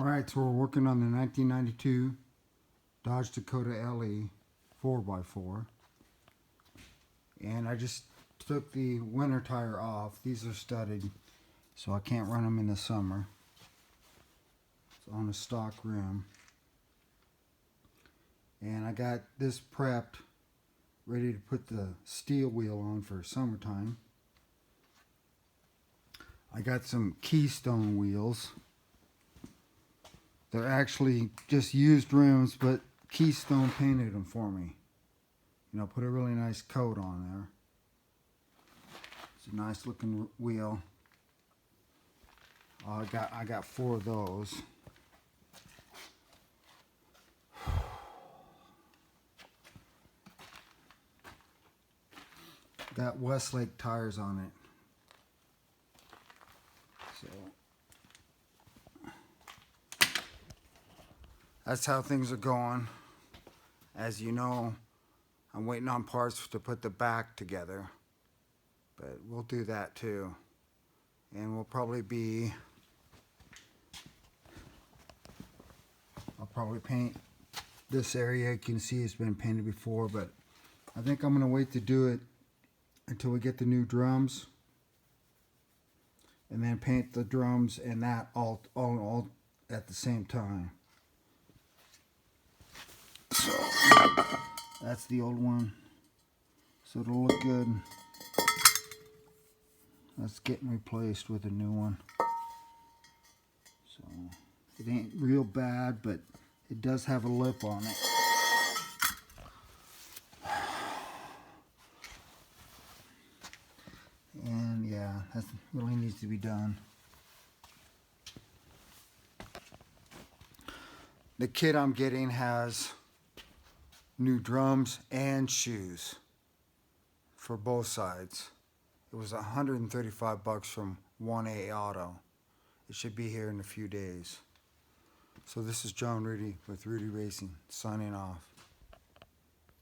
Alright, so we're working on the 1992 Dodge Dakota LE 4x4. And I just took the winter tire off. These are studded, so I can't run them in the summer. It's on a stock rim. And I got this prepped, ready to put the steel wheel on for summertime. I got some Keystone wheels. They're actually just used rims, but Keystone painted them for me. You know, put a really nice coat on there. It's a nice looking wheel. I got 4 of those. Got Westlake tires on it. So that's how things are going. As you know, I'm waiting on parts to put the back together, but we'll do that too. And we'll probably be, I'll probably paint this area. You can see it's been painted before, but I think I'm gonna wait to do it until we get the new drums, and then paint the drums and that all at the same time. So that's the old one, so it'll look good. That's getting replaced with a new one. So it ain't real bad, but it does have a lip on it. And yeah, that really needs to be done. The kit I'm getting has new drums and shoes for both sides. It was $135 from 1A Auto. It should be here in a few days. So this is John Rudy with Rudy Racing, signing off.